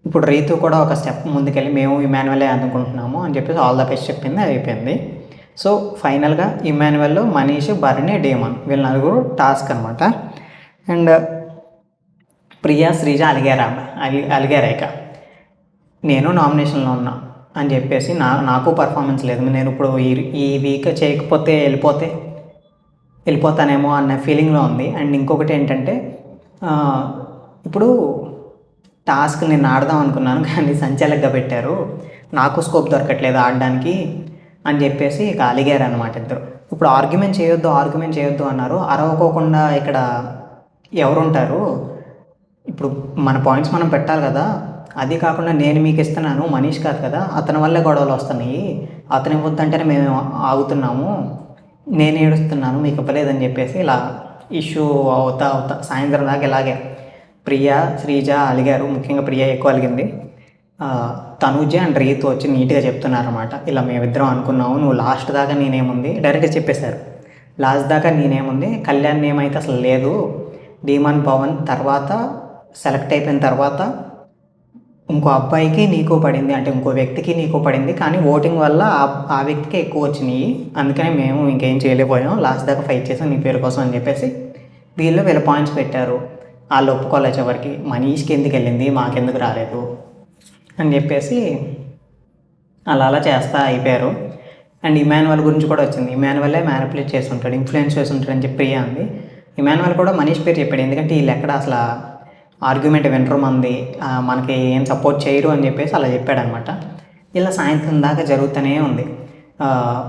[SPEAKER 1] ఇప్పుడు రీతు కూడా ఒక స్టెప్ ముందుకెళ్ళి మేము ఇమాన్యువలే అనుకుంటున్నాము అని చెప్పేసి ఆల్ ద బెస్ట్ చెప్పింది. అయిపోయింది. సో ఫైనల్గా ఇమాన్యువల్, మనీష్, భరణి, డేమన్ వీళ్ళ నలుగురు టాస్క్ అనమాట. అండ్ ప్రియా, శ్రీజ అలిగారాక నేను నామినేషన్లో ఉన్నా అని చెప్పేసి నాకు పర్ఫార్మెన్స్ లేదు, నేను ఇప్పుడు ఈ వీక్ చేయకపోతే వెళ్ళిపోతానేమో అన్న ఫీలింగ్లో ఉంది. అండ్ ఇంకొకటి ఏంటంటే ఇప్పుడు టాస్క్ నేను ఆడదాం అనుకున్నాను కానీ సంచాలకుగా పెట్టారు, నాకు స్కోప్ దొరకట్లేదు ఆడడానికి అని చెప్పేసి ఇక అలిగారు అనమాట ఇద్దరు. ఇప్పుడు ఆర్గ్యుమెంట్ చేయొద్దు అన్నారు. అరవకోకుండా ఇక్కడ ఎవరుంటారు? ఇప్పుడు మన పాయింట్స్ మనం పెట్టాలి కదా. అది కాకుండా నేను మీకు ఇస్తున్నాను, మనీష్ కాదు కదా, అతని వల్లే గొడవలు వస్తున్నాయి, అతను ఇవ్వద్దంటేనే మేము ఆగుతున్నాము, నేను ఏడుస్తున్నాను మీకు ఇవ్వలేదని చెప్పేసి ఇలా ఇష్యూ అవుతా సాయంత్రం దాకా ఇలాగే ప్రియా, శ్రీజ అలిగారు. ముఖ్యంగా ప్రియా ఎక్కువ అలిగింది. తనూజ అండ్ రీతు వచ్చి నీట్గా చెప్తున్నారన్నమాట. ఇలా మేమిద్దరం అనుకున్నాము, నువ్వు లాస్ట్ దాకా నేనేముంది డైరెక్ట్గా చెప్పేశారు. లాస్ట్ దాకా నేనేముంది, కళ్యాణ్ నేమ్ అయితే అసలు లేదు, ధీమన్ పవన్ తర్వాత సెలెక్ట్ అయిపోయిన తర్వాత ఇంకో అబ్బాయికి నీకు పడింది, అంటే ఇంకో వ్యక్తికి నీకు పడింది, కానీ ఓటింగ్ వల్ల ఆ వ్యక్తికి ఎక్కువ వచ్చినాయి, అందుకని మేము ఇంకేం చేయలేకపోయాం, లాస్ట్ దాకా ఫైట్ చేసాం నీ పేరు కోసం అని చెప్పేసి వీళ్ళ పాయింట్స్ పెట్టారు. వాళ్ళు ఒప్పుకోలేదు ఎవరికి, మనీష్కి ఎందుకు వెళ్ళింది మాకెందుకు రాలేదు అని చెప్పేసి అలా చేస్తా అయిపోయారు. అండ్ ఇమాన్యువల్ గురించి కూడా వచ్చింది. ఇమాన్యువలే మ్యానిపులేట్ చేసి ఉంటాడు, ఇన్ఫ్లుయెన్స్ చేసి ఉంటాడు అని చెప్పి ప్రియా అంది. ఇమాన్యువల్ కూడా మనీష్ పేరు చెప్పాడు, ఎందుకంటే వీళ్ళు ఎక్కడ అసలు ఆర్గ్యుమెంట్ వినరు మంది, మనకి ఏం సపోర్ట్ చేయరు అని చెప్పేసి అలా చెప్పాడనమాట. ఇలా సాయంత్రం దాకా జరుగుతూనే ఉంది.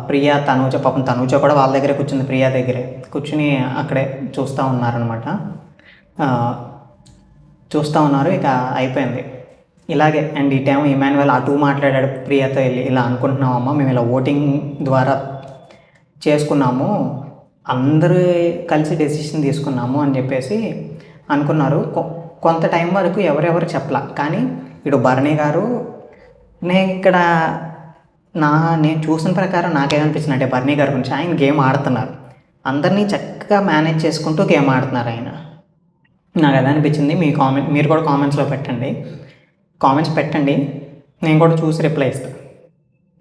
[SPEAKER 1] ప్రియా, తనూజ, పాపం తనూజ కూడా వాళ్ళ దగ్గరే కూర్చుంది, ప్రియా దగ్గరే కూర్చుని అక్కడే చూస్తూ ఉన్నారనమాట. చూస్తూ ఉన్నారు. ఇక అయిపోయింది ఇలాగే. అండ్ ఈ టైం ఇమాన్యువల్ అటు మాట్లాడాడు ప్రియాతో వెళ్ళి, ఇలా అనుకుంటున్నామమ్మా మేము ఇలా ఓటింగ్ ద్వారా చేసుకున్నాము, అందరూ కలిసి డెసిషన్ తీసుకున్నాము అని చెప్పేసి అనుకున్నారు. కొంత టైం వరకు ఎవరెవరు చెప్పలా, కానీ ఇటు భరణి గారు నేను చూసిన ప్రకారం నాకేమనిపించింది అంటే భరణి గారి గురించి, ఆయన గేమ్ ఆడుతున్నారు, అందరినీ చక్కగా మేనేజ్ చేసుకుంటూ గేమ్ ఆడుతున్నారు ఆయన. నాకు అదే అనిపించింది. మీరు కూడా కామెంట్స్లో కామెంట్స్ పెట్టండి, నేను కూడా చూసి రిప్లై ఇస్తాను.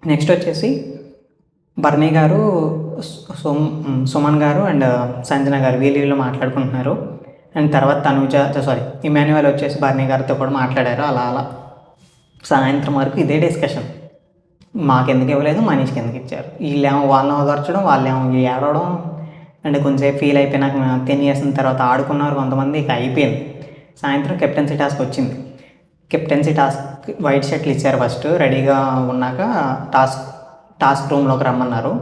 [SPEAKER 1] నెక్స్ట్ వచ్చేసి భరణి గారు, సుమన్ గారు అండ్ సంజన గారు వీళ్ళు మాట్లాడుకుంటున్నారు. అండ్ తర్వాత ఇమాన్యువల్ వచ్చేసి భరణి గారితో కూడా మాట్లాడారు. అలా సాయంత్రం వరకు ఇదే డిస్కషన్, మాకెందుకు ఇవ్వలేదు, మనీష్కి ఎందుకు ఇచ్చారు, వీళ్ళేమో వాళ్ళని ఓదార్చడం, వాళ్ళేమో ఏడవడం. అండ్ కొంచెంసేపు ఫీల్ అయిపోయినాక తినేసిన తర్వాత ఆడుకున్నారు కొంతమంది. ఇక అయిపోయింది. సాయంత్రం కెప్టెన్సీ టాస్క్ వచ్చింది. కెప్టెన్సీ టాస్క్ వైట్ షర్ట్లు ఇచ్చారు. ఫస్ట్ రెడీగా ఉన్నాక టాస్క్ రూమ్లోకి రమ్మన్నారు.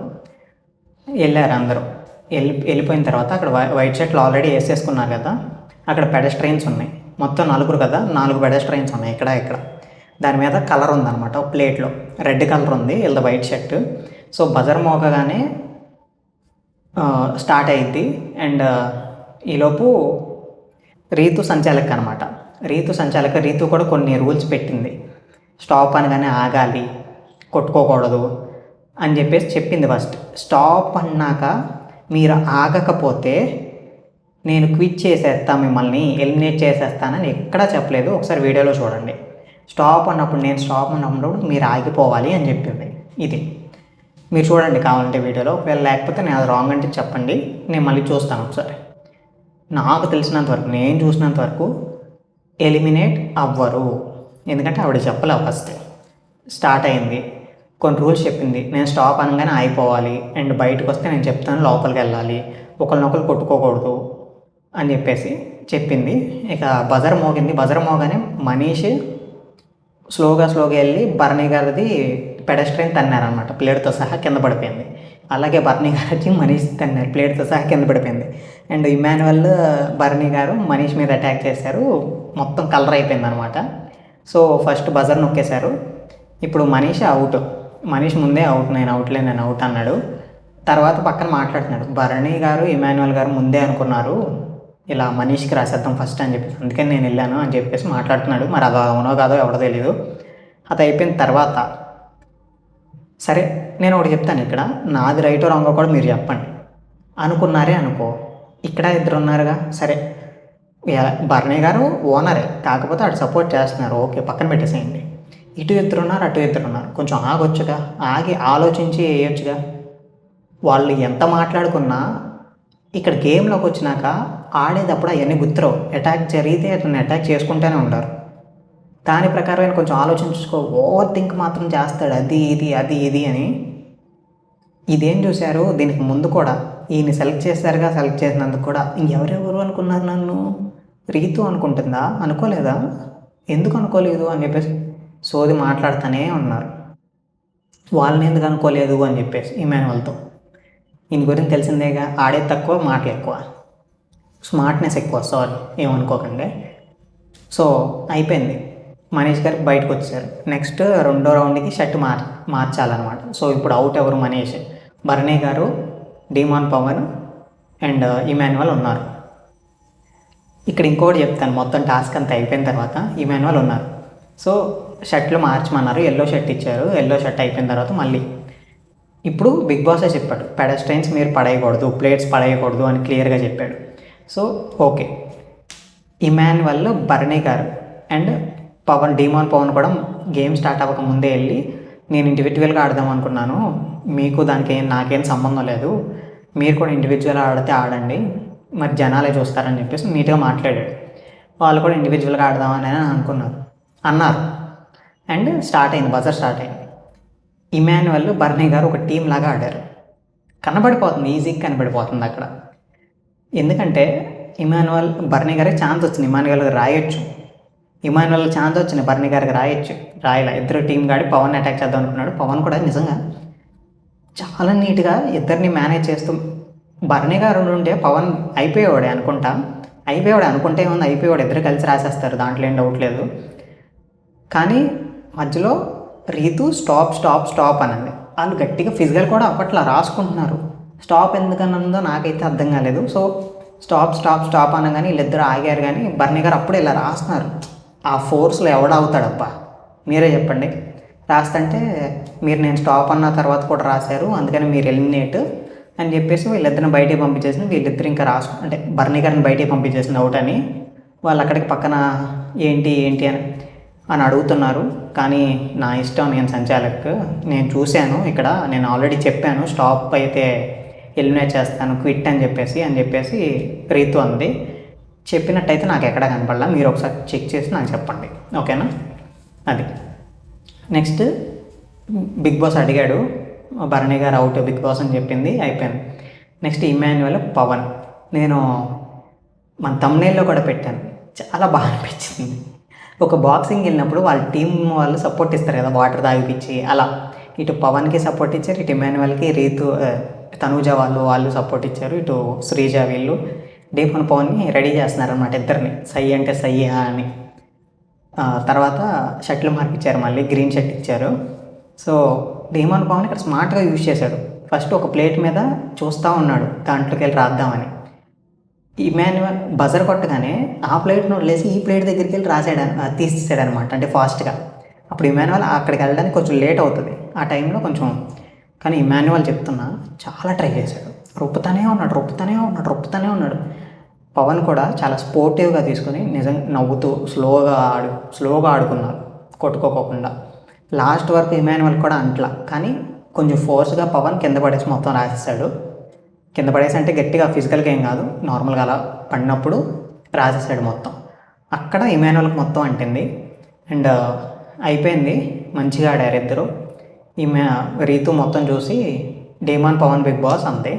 [SPEAKER 1] వెళ్ళారు అందరూ. వెళ్ళిపోయిన తర్వాత అక్కడ వైట్ షర్ట్లు ఆల్రెడీ వేసేసుకున్నారు కదా, అక్కడ పెడస్ట్రైన్స్ ఉన్నాయి. మొత్తం 4 కదా, 4 పెడస్ట్రైన్స్ ఉన్నాయి ఇక్కడ. దాని మీద కలర్ ఉందన్నమాట, ఒక ప్లేట్లో రెడ్ కలర్ ఉంది వీళ్ళ వైట్ షర్ట్. సో బజర్ మోగగానే స్టార్ట్ అయ్యిద్ది. అండ్ ఈలోపు రీతు సంచాలక్ అనమాట. రీతు కూడా కొన్ని రూల్స్ పెట్టింది. స్టాప్ అనగానే ఆగాలి, కొట్టుకోకూడదు అని చెప్పేసి చెప్పింది. ఫస్ట్ స్టాప్ అన్నాక మీరు ఆగకపోతే నేను క్విట్ చేసేస్తా, మిమ్మల్ని ఎలిమినేట్ చేసేస్తానని ఎక్కడా చెప్పలేదు. ఒకసారి వీడియోలో చూడండి. స్టాప్ అన్నప్పుడు మీరు ఆగిపోవాలి అని చెప్పింది. ఇది మీరు చూడండి కావాలంటే వీడియోలో. ఒకవేళ లేకపోతే నేను అది రాంగ్ అంటే చెప్పండి, నేను మళ్ళీ చూస్తాను ఒకసారి. నాకు తెలిసినంత వరకు, నేను చూసినంత వరకు ఎలిమినేట్ అవ్వరు, ఎందుకంటే ఆవిడ చెప్పలే. ఫస్ట్ స్టార్ట్ అయింది, కొన్ని రూల్స్ చెప్పింది. నేను స్టాప్ అనగానే ఆగిపోవాలి, అండ్ బయటకు వస్తే నేను చెప్తాను లోపలికి వెళ్ళాలి, ఒకరినొకరు కొట్టుకోకూడదు అని చెప్పేసి చెప్పింది. ఇక బజర్ మోగింది. బజర్ మోగానే మనీష్ స్లోగా వెళ్ళి భరణి గారిది పెడస్ట్రైన్ తన్నారనమాట, ప్లేట్తో సహా కింద పడిపోయింది. అలాగే భరణి గారు వచ్చి మనీష్ తన్నారు, ప్లేట్తో సహా కింద పడిపోయింది. అండ్ ఇమాన్యువల్, భరణి గారు మనీష్ మీద అటాక్ చేశారు. మొత్తం కలర్ అయిపోయింది అనమాట. సో ఫస్ట్ బజర్ నొక్కేశారు. ఇప్పుడు మనీష్ ముందే అవుట్, నేను అవుట్ అన్నాడు. తర్వాత పక్కన మాట్లాడుతున్నాడు, భరణి గారు ఇమాన్యువల్ గారు ముందే అనుకున్నారు ఇలా మనీష్కి రాసేద్దాం ఫస్ట్ అని చెప్పేసి, అందుకని నేను వెళ్ళాను అని చెప్పేసి మాట్లాడుతున్నాడు. మరి అది అవునో కాదో ఎవడో తెలీదు. అది అయిపోయిన తర్వాత సరే నేను ఒకటి చెప్తాను, ఇక్కడ నాది రైటో రాంగో కూడా మీరు చెప్పండి. అనుకున్నారే అనుకో, ఇక్కడ 2 ఉన్నారుగా, సరే భరణి గారు ఓనరే, కాకపోతే అటు సపోర్ట్ చేస్తున్నారు, ఓకే పక్కన పెట్టేసేయండి. ఇటు 2 ఉన్నారు, అటు 2 ఉన్నారు, కొంచెం ఆగొచ్చుగా, ఆగి ఆలోచించి వేయొచ్చుగా. వాళ్ళు ఎంత మాట్లాడుకున్నా ఇక్కడ గేమ్లోకి వచ్చినాక ఆడేటప్పుడు అవన్నీ గుర్తురావు. అటాక్ జరిగితే అతను అటాక్ చేసుకుంటూనే ఉంటారు. దాని ప్రకారమైన కొంచెం ఆలోచించుకో. ఓవర్ థింక్ మాత్రం చేస్తాడు, అది ఇది అని. ఇదేం చూశారు దీనికి ముందు కూడా, ఈయన సెలెక్ట్ చేసినందుకు కూడా ఎవరెవరు అనుకున్నారు నన్ను, రీతు అనుకుంటుందా, అనుకోలేదా, ఎందుకు అనుకోలేదు అని చెప్పేసి సోది మాట్లాడుతూనే ఉన్నారు. వాళ్ళని ఎందుకు అనుకోలేదు అని చెప్పేసి ఇమాన్యువల్తో. ఈయన గురించి తెలిసిందేగా, ఆడేది తక్కువ మాటలు ఎక్కువ, స్మార్ట్నెస్ ఎక్కువ, సారీ ఏమనుకోకండి. సో అయిపోయింది, మనీష్ గారు బయటకు వచ్చారు. నెక్స్ట్ రెండో రౌండ్కి షర్ట్ మార్చాలన్నమాట. సో ఇప్పుడు అవుట్ ఎవరు? Manish. Bharani garu, demon Pavan and Emmanuel ఉన్నారు. ఇక్కడ ఇంకోటి చెప్తాను, మొత్తం టాస్క్ అంతా అయిపోయిన తర్వాత ఇమాన్యువల్ ఉన్నారు. సో షర్ట్లు మార్చమన్నారు, ఎల్లో షర్ట్ ఇచ్చారు. ఎల్లో షర్ట్ అయిపోయిన తర్వాత మళ్ళీ ఇప్పుడు బిగ్ బాసే చెప్పాడు, పెడస్ట్రైన్స్ మీరు పడేయకూడదు, ప్లేట్స్ పడేయకూడదు అని క్లియర్గా చెప్పాడు. So okay, Emmanuel, Bharani garu and Pawan, demon Pawan కూడా గేమ్ స్టార్ట్ అవ్వక ముందే వెళ్ళి నేను ఇండివిజువల్గా ఆడదాం అనుకున్నాను, మీకు దానికి నాకేం సంబంధం లేదు, మీరు కూడా ఇండివిజువల్ ఆడితే ఆడండి, మరి జనాలే చూస్తారని చెప్పేసి నీట్గా మాట్లాడాడు. వాళ్ళు కూడా ఇండివిజువల్గా ఆడదామని అన్నారు. అండ్ స్టార్ట్ అయింది, బజర్ స్టార్ట్ అయింది. ఇమాన్యువల్, భరణి గారు ఒక టీం లాగా ఆడారు. కనబడిపోతుంది, ఈజీగా కనబడిపోతుంది అక్కడ. ఎందుకంటే ఇమాన్యువల్, భరణి గారికి ఛాన్స్ వచ్చింది, ఇమాన్యువల్ రాయొచ్చు, ఇమాన్యువల్ ఛాన్స్ వచ్చింది, భరణి గారికి రాయలా. ఇద్దరు టీం గాడి పవన్ అటాక్ చేద్దాం అనుకున్నాడు. పవన్ కూడా నిజంగా చాలా నీట్గా ఇద్దరిని మేనేజ్ చేస్తూ, భరణి గారు ఉంటే పవన్ అయిపోయేవాడే అనుకుంటే ఏముంది, అయిపోయేవాడు, ఇద్దరు కలిసి రాసేస్తారు, దాంట్లో ఏం డౌట్ లేదు. కానీ మధ్యలో రీతు స్టాప్ అనండి. వాళ్ళు గట్టిగా ఫిజికల్ కూడా అప్పట్లో రాసుకుంటున్నారు, స్టాప్ ఎందుకన్నందో నాకైతే అర్థం కాలేదు. సో స్టాప్ అనగానే వీళ్ళిద్దరు ఆగారు. కానీ భరణి గారు అప్పుడే ఇలా రాస్తున్నారు. ఆ ఫోర్స్లో ఎవడవుతాడబ్బా, మీరే చెప్పండి. రాస్తుంటే మీరు నేను స్టాప్ అన్న తర్వాత కూడా రాశారు, అందుకని మీరు ఎలిమినేట్ అని చెప్పేసి వీళ్ళిద్దరిని బయటికి పంపించేసిన. వీళ్ళిద్దరు ఇంకా అంటే భరణి గారిని బయటికి పంపించేసింది అవుట్ అని. వాళ్ళు అక్కడికి పక్కన ఏంటి అని అడుగుతున్నారు. కానీ నా ఇష్టం, నేను సంచాలక్, నేను చూశాను ఇక్కడ, నేను ఆల్రెడీ చెప్పాను స్టాప్ అయితే ఎలిమినేట్ చేస్తాను, క్విట్ అని చెప్పేసి రీతు అంది. చెప్పినట్టయితే నాకు ఎక్కడ కనపడలా, మీరు ఒకసారి చెక్ చేసి నాకు చెప్పండి, ఓకేనా? అది నెక్స్ట్ బిగ్ బాస్ అడిగాడు, Bharani garu out big boss అని చెప్పింది, అయిపోయింది. Next Emmanuel, Pavan. నేను మన తమ్నేల్లో కూడా పెట్టాను, చాలా బాగా అనిపించింది. ఒక బాక్సింగ్ వెళ్ళినప్పుడు వాళ్ళ టీం వాళ్ళు సపోర్ట్ ఇస్తారు కదా, వాటర్ తాగిపించి, అలా ఇటు పవన్కి సపోర్ట్ ఇచ్చారు, ఇటు ఇమాన్యువల్కి రీతు, తనూజ వాళ్ళు సపోర్ట్ ఇచ్చారు, ఇటు శ్రీజ వీళ్ళు డీమాన్ పవన్ని రెడీ చేస్తున్నారు అన్నమాట, ఇద్దరిని సై అంటే సై అని. తర్వాత షర్ట్లు మార్పిచ్చారు, మళ్ళీ గ్రీన్ షర్ట్ ఇచ్చారు. సో డీమాన్ పవన్ ఇక్కడ స్మార్ట్గా యూజ్ చేశాడు. ఫస్ట్ ఒక ప్లేట్ మీద చూస్తూ ఉన్నాడు, దాంట్లోకి వెళ్ళి రాద్దామని. ఇమాన్యువల్ బజర్ కొట్టగానే ఆ ప్లేట్ను వదిలేసి ఈ ప్లేట్ దగ్గరికి వెళ్ళి తీసేసాడు అనమాట, అంటే ఫాస్ట్గా. అప్పుడు ఇమాన్యువల్ అక్కడికి వెళ్ళడానికి కొంచెం లేట్ అవుతుంది ఆ టైంలో కొంచెం. కానీ ఇమాన్యువల్ చెప్తున్నా చాలా ట్రై చేశాడు, రొప్పుతూనే ఉన్నాడు. పవన్ కూడా చాలా స్పోర్టివ్గా తీసుకొని నిజంగా నవ్వుతూ స్లోగా ఆడుకున్నారు, కొట్టుకోకుండా. లాస్ట్ వరకు ఇమాన్యువల్ కూడా అంట్లా, కానీ కొంచెం ఫోర్స్గా పవన్ కింద పడేసి మొత్తం రాసేసాడు. కింద పడేసి అంటే గట్టిగా ఫిజికల్గా ఏం కాదు, నార్మల్గా అలా పడినప్పుడు రాసేసాడు మొత్తం. అక్కడ ఇమాన్యువల్కి మొత్తం అంటింది. అండ్ అయిపోయింది, మంచిగా ఆడారు ఇద్దరు. రీతు మొత్తం చూసి డీమాన్ పవన్ బిగ్ బాస్ అంతే.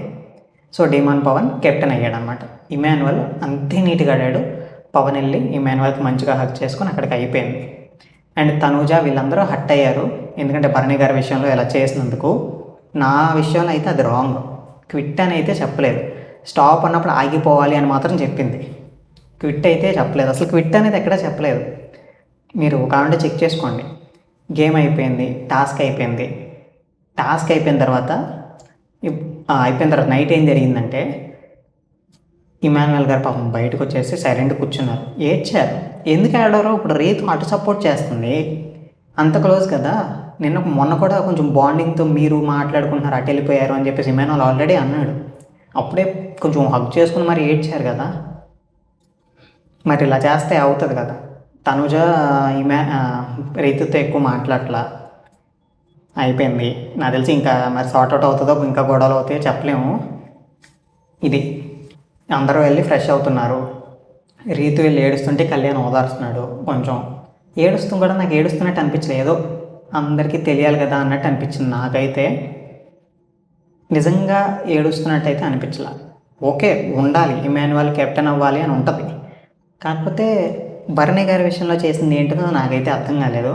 [SPEAKER 1] సో డీమాన్ పవన్ కెప్టెన్ అయ్యాడు అనమాట. ఇమాన్యువల్ అంతే నీట్గా ఆడాడు. పవన్ వెళ్ళి ఇమాన్యువల్కి మంచిగా హక్ చేసుకొని అక్కడికి అయిపోయింది. అండ్ తనూజ వీళ్ళందరూ హట్ అయ్యారు, ఎందుకంటే భరణి గారి విషయంలో ఇలా చేసినందుకు. నా విషయంలో అయితే అది రాంగ్, క్విట్ అని అయితే చెప్పలేదు. స్టాప్ అన్నప్పుడు ఆగిపోవాలి అని మాత్రం చెప్పింది, క్విట్ అయితే చెప్పలేదు. అసలు క్విట్ అనేది ఎక్కడా చెప్పలేదు, మీరు కావాలంటే చెక్ చేసుకోండి. గేమ్ అయిపోయింది, టాస్క్ అయిపోయిన తర్వాత నైట్ ఏం జరిగిందంటే ఇమాన్యువల్ గారు పాపం బయటకు వచ్చేసి సైలెంట్ కూర్చున్నారు, ఏడ్చారు. ఎందుకు ఆడారో, ఇప్పుడు రీతు అటు సపోర్ట్ చేస్తుంది, అంత క్లోజ్ కదా. మొన్న కూడా కొంచెం బాండింగ్తో మీరు మాట్లాడుకుంటున్నారు, అటు వెళ్ళిపోయారు అని చెప్పేసి ఇమాన్యువల్ ఆల్రెడీ అన్నాడు. అప్పుడే కొంచెం హగ్ చేసుకుని మరి ఏడ్చారు కదా, మరి ఇలా చేస్తే అవుతుంది కదా. తనుజ రీతుతో ఎక్కువ మాట్లాడట్లా, అయిపోయింది. నాకు తెలిసి ఇంకా మరి సార్ట్అవుట్ అవుతుందో ఇంకా గొడవలు అవుతాయో చెప్పలేము. ఇది అందరూ వెళ్ళి ఫ్రెష్ అవుతున్నారు. రీతు వెళ్ళి ఏడుస్తుంటే కళ్యాణ్ ఓదారుస్తున్నాడు. కొంచెం ఏడుస్తూ కూడా నాకు ఏడుస్తున్నట్టు అనిపించలేదు, ఏదో అందరికీ తెలియాలి కదా అన్నట్టు అనిపించింది నాకైతే. నిజంగా ఏడుస్తున్నట్టయితే అనిపించలే. ఓకే, ఉండాలి, ఇమాన్యువల్ కెప్టెన్ అవ్వాలి అని ఉంటుంది. కాకపోతే భరణి గారి విషయంలో చేసింది ఏంటో నాకైతే అర్థం కాలేదు.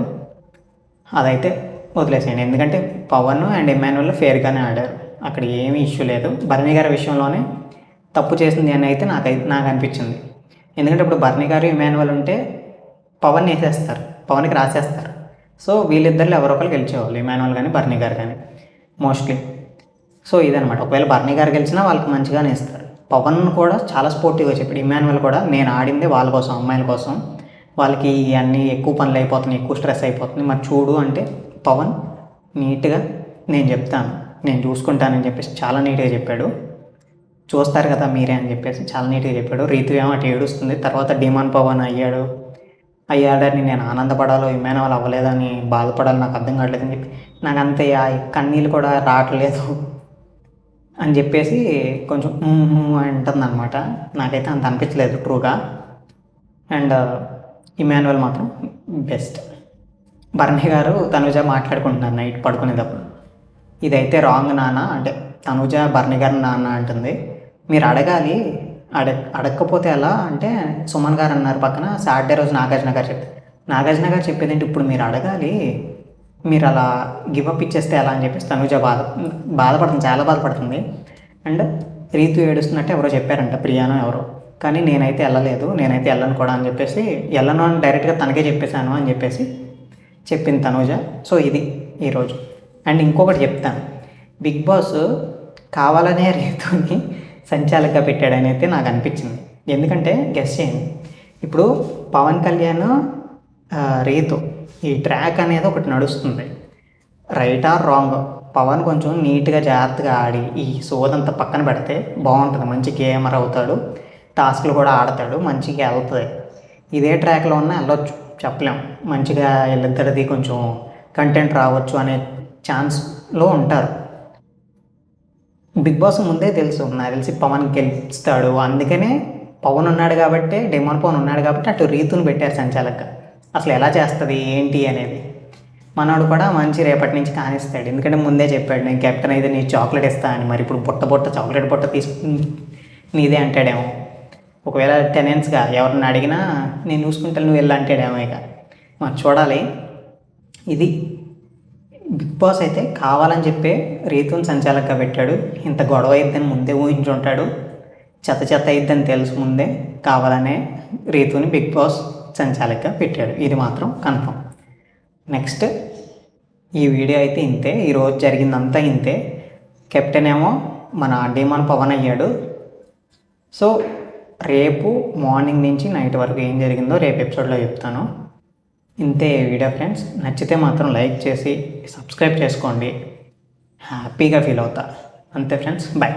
[SPEAKER 1] అదైతే వదిలేసేయండి, ఎందుకంటే పవన్ అండ్ ఇమాన్యువల్ ఫేర్గానే ఆడారు, అక్కడ ఏమీ ఇష్యూ లేదు. భరణి గారి విషయంలోనే తప్పు చేసింది అని అయితే నాకు అనిపించింది. ఎందుకంటే ఇప్పుడు భరణి గారు ఇమాన్యువల్ ఉంటే పవన్ వేసేస్తారు, పవన్కి రాసేస్తారు. సో వీళ్ళిద్దరిలో ఎవరో ఒకరు గెలిచేవాళ్ళు, ఇమాన్యువల్ కానీ భరణి గారు కానీ మోస్ట్లీ. సో ఇదనమాట. ఒకవేళ భరణి గారు గెలిచినా వాళ్ళకి మంచిగానే ఇస్తారు. పవన్ కూడా చాలా స్పోర్టివ్గా చెప్పాడు. ఇమాన్యువల్ కూడా నేను ఆడిందే వాళ్ళ కోసం, అమ్మాయిల కోసం, వాళ్ళకి అన్నీ ఎక్కువ పనులు అయిపోతున్నాయి, ఎక్కువ స్ట్రెస్ అయిపోతుంది, మరి చూడు అంటే పవన్ నీట్గా నేను చెప్తాను, నేను చూసుకుంటానని చెప్పేసి చాలా నీట్గా చెప్పాడు. చూస్తారు కదా మీరే అని చెప్పేసి చాలా నీట్గా చెప్పాడు. రీతు ఏమో అటు ఏడుస్తుంది. తర్వాత డిమాన్ పవన్ అయ్యాడని నేను ఆనందపడాలో, ఇమాన్యువల్ అవ్వలేదని బాధపడాలి, నాకు అర్థం కావట్లేదని చెప్పి నాకు అంతే కన్నీళ్ళు కూడా రావట్లేదు అని చెప్పేసి కొంచెం అంటుంది అనమాట. నాకైతే అంత అనిపించలేదు ట్రూగా. అండ్ ఇమాన్యువల్ మాత్రం బెస్ట్. భరణి గారు తనుజ మాట్లాడుకుంటున్నారు నైట్ పడుకునేటప్పుడు. ఇదైతే రాంగ్ నాన్న అంటే తనుజ భరణి గారు నాన్న అంటుంది. మీరు అడగాలి, అడగకపోతే ఎలా అంటే సుమన్ గారు అన్నారు పక్కన. సాటర్డే రోజు నాగార్జున గారు చెప్పేది ఏంటి, ఇప్పుడు మీరు అడగాలి, మీరు అలా గివప్ ఇచ్చేస్తే ఎలా అని చెప్పేసి తనుజ బాధపడుతుంది, చాలా బాధపడుతుంది. అండ్ రీతు ఏడుస్తున్నట్టు ఎవరో చెప్పారంట, ప్రియానో ఎవరో. కానీ నేనైతే వెళ్ళను కూడా అని చెప్పేసి, వెళ్ళను అని డైరెక్ట్గా తనకే చెప్పేశాను అని చెప్పేసి చెప్పింది తనుజ. సో ఇది ఈరోజు. అండ్ ఇంకొకటి చెప్తాను, బిగ్ బాస్ కావాలనే రీతుని సంచాలకగా పెట్టాడని అయితే నాకు అనిపించింది. ఎందుకంటే గెస్ చేయండి, ఇప్పుడు పవన్ కళ్యాణ్ రీతు ఈ ట్రాక్ అనేది ఒకటి నడుస్తుంది, రైట్ ఆర్ రాంగ్. పవన్ కొంచెం నీట్గా జాగ్రత్తగా ఆడి ఈ సోదంతా పక్కన పెడితే బాగుంటుంది, మంచి గేమర్ అవుతాడు, టాస్క్లు కూడా ఆడతాడు, మంచిగా వెళ్తుంది. ఇదే ట్రాక్లో ఉన్న వెళ్ళొచ్చు, చెప్పలేం, మంచిగా వీళ్ళిద్దరిది కొంచెం కంటెంట్ రావచ్చు అనే ఛాన్స్లో ఉంటారు. బిగ్ బాస్ ముందే తెలుసు, నాకు తెలిసి పవన్ గెలుస్తాడు, అందుకనే పవన్ ఉన్నాడు కాబట్టి, డిమాండ్ పవన్ ఉన్నాడు కాబట్టి అటు రీతుని పెట్టారు సంచాలక. అసలు ఎలా చేస్తుంది ఏంటి అనేది మనోడు కూడా మంచి రేపటి నుంచి కానిస్తాడు. ఎందుకంటే ముందే చెప్పాడు, నేను కెప్టెన్ అయితే నీ చాక్లెట్ ఇస్తా అని. మరి ఇప్పుడు చాక్లెట్ బుట్ట తీసుకుని నీదే అంటాడేమో. ఒకవేళ టెనెన్స్గా ఎవరిని అడిగినా నేను చూసుకుంటాను నువ్వు వెళ్ళి అంటాడేమో. ఇక మరి చూడాలి. ఇది బిగ్ బాస్ అయితే కావాలని చెప్పే రీతుని సంచాలకగా పెట్టాడు. ఇంత గొడవ అయిద్దని ముందే ఊహించుంటాడు, చెత్త అయిద్దని తెలుసు ముందే, కావాలనే రీతుని బిగ్ బాస్ సంచాలకగా పెట్టాడు. ఇది మాత్రం కన్ఫర్మ్. నెక్స్ట్ ఈ వీడియో అయితే ఇంతే, ఈరోజు జరిగిందంతా ఇంతే. కెప్టెన్ ఏమో మన డిమాండ్ పవన్ అయ్యాడు. సో రేపు మార్నింగ్ నుంచి నైట్ వరకు ఏం జరిగిందో రేపు ఎపిసోడ్లో చెప్తాను. ఇంతే వీడియో ఫ్రెండ్స్. నచ్చితే మాత్రం లైక్ చేసి సబ్స్క్రైబ్ చేసుకోండి, హ్యాపీగా ఫీల్ అవుతా. అంతే ఫ్రెండ్స్, బాయ్.